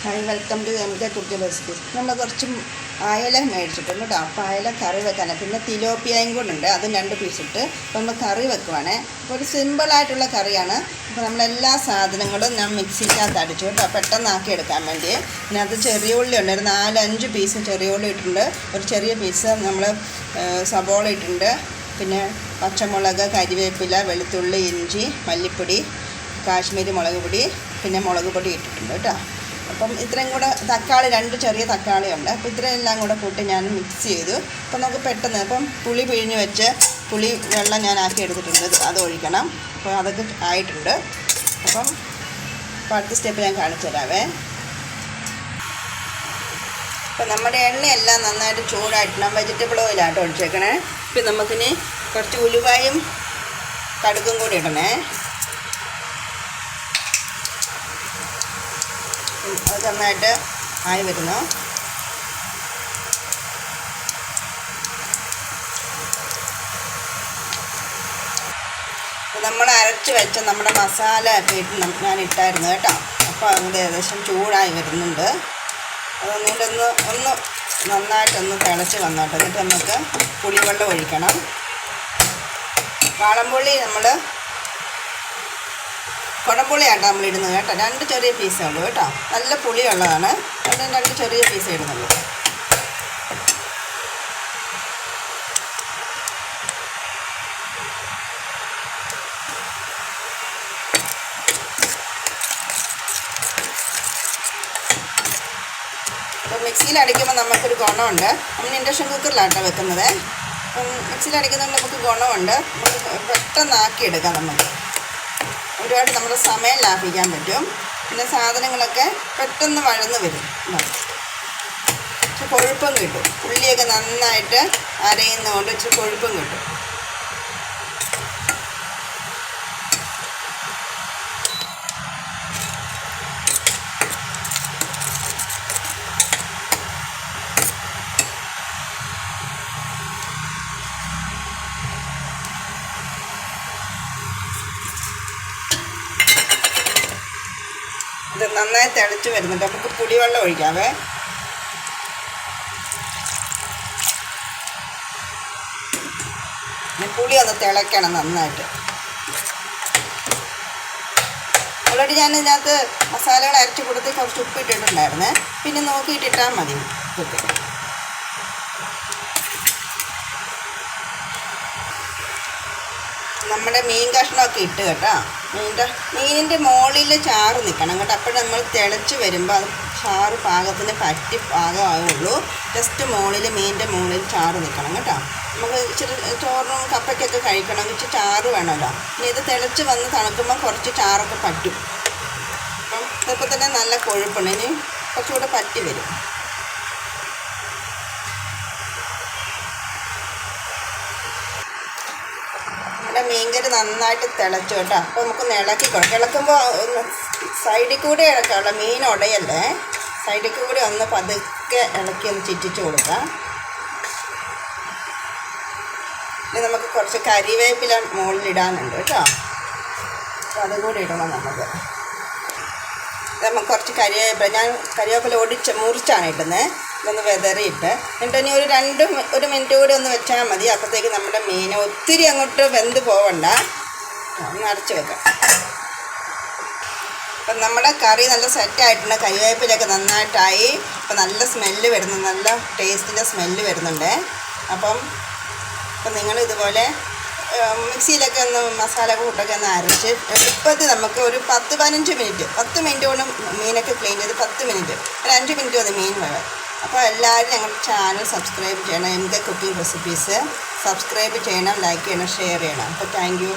Hi, welcome to MK cookie recipes. നമ്മൾ കുറച്ച് അയല മേടിച്ചിട്ടുണ്ട് കേട്ടോ. അപ്പോൾ അയല കറി വെക്കാനാണ്. പിന്നെ തിലോപ്പിയയും കൂടെ ഉണ്ട്, അതും 2 പീസ് ഇട്ട് അപ്പോൾ നമ്മൾ കറി വെക്കുവാണേ. അപ്പോൾ ഒരു സിമ്പിളായിട്ടുള്ള കറിയാണ്. അപ്പോൾ നമ്മളെല്ലാ സാധനങ്ങളും ഞാൻ മിക്സിക്കകത്ത് അടിച്ചു കേട്ടോ, പെട്ടെന്നാക്കി എടുക്കാൻ വേണ്ടി. ഇതിനകത്ത് ചെറിയ ഉള്ളി ഉണ്ട്, ഒരു 4-5 പീസ് ചെറിയ ഉള്ളി ഇട്ടിട്ടുണ്ട്. ഒരു ചെറിയ പീസ് നമ്മൾ സബോള ഇട്ടിട്ടുണ്ട്. പിന്നെ പച്ചമുളക്, കരിവേപ്പില, വെളുത്തുള്ളി, ഇഞ്ചി, മല്ലിപ്പൊടി, കാശ്മീരി മുളക് പൊടി, പിന്നെ മുളക് പൊടി ഇട്ടിട്ടുണ്ട് കേട്ടോ. അപ്പം ഇത്രയും കൂടെ തക്കാളി, 2 ചെറിയ തക്കാളി ഉണ്ട്. അപ്പോൾ ഇത്രയും എല്ലാം കൂടെ കൂട്ടി ഞാൻ മിക്സ് ചെയ്തു. അപ്പം നമുക്ക് പെട്ടെന്ന് ഇപ്പം പുളി പിഴിഞ്ഞ് വെച്ച് പുളി വെള്ളം ഞാൻ ആക്കി എടുത്തിട്ടുണ്ട്, അത് ഒഴിക്കണം. അപ്പോൾ അതൊക്കെ ആയിട്ടുണ്ട്. അപ്പം അടുത്ത സ്റ്റെപ്പ് ഞാൻ കാണിച്ചു തരാവേ. അപ്പം നമ്മുടെ എണ്ണയെല്ലാം നന്നായിട്ട് ചൂടായിട്ടണം. വെജിറ്റബിൾ ഓയിലായിട്ട് ഒഴിച്ചേക്കണേ. ഇപ്പം നമുക്കിനി കുറച്ച് ഉലുവായും കടുകും കൂടി ഇടണേ. അത് നന്നായിട്ട് ആയി വരുന്നു. നമ്മൾ അരച്ച് വെച്ച നമ്മുടെ മസാല ഒക്കെ ഇട്ട് ഞാൻ ഇട്ടായിരുന്നു കേട്ടോ. അപ്പോൾ അത് ഏകദേശം ചൂടായി വരുന്നുണ്ട്. അതൊന്നുകൂടെ ഒന്ന് നന്നായിട്ടൊന്ന് തിളച്ച് വന്നോട്ടെ. എന്നിട്ട് നമുക്ക് പുളിവെള്ളം ഒഴിക്കണം. വാളംപുളി നമ്മൾ കുടംപുളിയാട്ടോ നമ്മളിടുന്നത് കേട്ടോ. 2 ചെറിയ പീസേ ഉള്ളൂ കേട്ടോ. നല്ല പുളിയുള്ളതാണ്. 2 ചെറിയ പീസ് ഇടുന്നുള്ളൂ. അപ്പോൾ മിക്സിയിൽ അടിക്കുമ്പോൾ നമുക്കൊരു ഗുണമുണ്ട്. നമ്മൾ ഇൻഡക്ഷൻ കുക്കറിലാട്ടോ വെക്കുന്നത്. അപ്പം മിക്സിയിൽ അടിക്കുന്നതുകൊണ്ട് നമുക്ക് ഗുണമുണ്ട്. നമുക്ക് പെട്ടെന്നാക്കിയെടുക്കാം. നമുക്ക് ഒരുപാട് നമ്മുടെ സമയം ലാഭിക്കാൻ പറ്റും. പിന്നെ സാധനങ്ങളൊക്കെ പെട്ടെന്ന് വഴന്ന് വരും. ഇച്ചിരി കൊഴുപ്പും കിട്ടും. ഉള്ളിയൊക്കെ നന്നായിട്ട് അരയുന്നതുകൊണ്ട് ഇച്ചിരി കൊഴുപ്പും കിട്ടും. ഇത് നന്നായി തിളച്ച് വരുന്നുണ്ട്. നമുക്ക് പുളിവെള്ളം ഒഴിക്കാവേ. പുളി ഒന്ന് തിളയ്ക്കണം നന്നായിട്ട്. ഓൾറെഡി ഞാൻ ഇതിനകത്ത് മസാലകൾ അരച്ച് കൊടുത്ത് കുറച്ച് ഉപ്പിട്ടിട്ടുണ്ടായിരുന്നേ. പിന്നെ നോക്കിയിട്ടിട്ടാൽ മതി ഉപ്പൊക്കെ. നമ്മുടെ മീൻ കഷ്ണമൊക്കെ ഇട്ട് കേട്ടോ. മീനിൻ്റെ മുകളിൽ ചാറ് നിൽക്കണം കേട്ടോ. അപ്പോൾ നമ്മൾ തിളച്ച് വരുമ്പോൾ അത് ചാറ് പാകത്തിന് പറ്റി പാകമാകുള്ളൂ. ജസ്റ്റ് മീനിൻ്റെ മുകളിൽ ചാറ് നിൽക്കണം കേട്ടോ. നമുക്ക് ഇച്ചിരി ചോറിനും കപ്പയ്ക്കൊക്കെ കഴിക്കണമെങ്കിൽ ഇച്ചിരി ചാറ് വേണമല്ലോ. ഇനി ഇത് തിളച്ച് വന്ന് തണുക്കുമ്പോൾ കുറച്ച് ചാറൊക്കെ പറ്റും. അപ്പം ഇതിപ്പോൾ തന്നെ നല്ല കൊഴുപ്പുണ്ട്. ഇനി കുറച്ചുകൂടെ പറ്റി വരും. മീൻകറി നന്നായിട്ട് തിളച്ചു കേട്ടോ. അപ്പോൾ നമുക്ക് ഇളക്കി കൊടുക്കാം. ഇളക്കുമ്പോൾ സൈഡിൽ കൂടെ ഇളക്കാനുള്ള മീൻ ഉടയല്ലേ. സൈഡിൽ കൂടെ ഒന്ന് പതുക്കെ ഇളക്കി ഒന്ന് ചുറ്റിച്ച് കൊടുക്കാം. ഇനി നമുക്ക് കുറച്ച് കരിവേപ്പില മുകളിലിടാനുണ്ട് കേട്ടോ. അപ്പോൾ അതും കൂടി ഇടണം നമുക്ക്. നമുക്ക് കുറച്ച് ഞാൻ കരിവേപ്പില മുറിച്ചാണ് ഇടുന്നത്. ഇതൊന്ന് വെതറിയിട്ട് എന്നിട്ട് ഇനി ഒരു മിനിറ്റ് കൂടി ഒന്ന് വെച്ചാൽ മതി. അപ്പോഴത്തേക്ക് നമ്മുടെ മീൻ ഒത്തിരി അങ്ങോട്ട് വെന്ത് പോവണ്ട. ഒന്ന് അടച്ച് വെക്കാം. അപ്പം നമ്മുടെ കറി നല്ല സെറ്റായിട്ടുണ്ട്. കരിവേപ്പിലൊക്കെ നന്നായിട്ടായി. അപ്പം നല്ല സ്മെല്ല് വരുന്നു, നല്ല ടേസ്റ്റിൻ്റെ സ്മെല്ല് വരുന്നുണ്ട്. അപ്പം നിങ്ങൾ ഇതുപോലെ മിക്സിയിലൊക്കെ ഒന്ന് മസാല കൂട്ടൊക്കെ ഒന്ന് അരച്ച് എളുപ്പത്തിൽ നമുക്ക് ഒരു 10-15 മിനിറ്റ് 10 മിനിറ്റ് കൊണ്ട് മീനൊക്കെ ക്ലീൻ ചെയ്ത് 10 മിനിറ്റ് ഒരു 5 മിനിറ്റ് മതി മീൻ വേണം. അപ്പോൾ എല്ലാവരും ഞങ്ങളുടെ ചാനൽ സബ്സ്ക്രൈബ് ചെയ്യണം. MK കുക്കിംഗ് റെസിപ്പീസ് സബ്സ്ക്രൈബ് ചെയ്യണം, ലൈക്ക് ചെയ്യണം, ഷെയർ ചെയ്യണം. അപ്പോൾ താങ്ക് യു.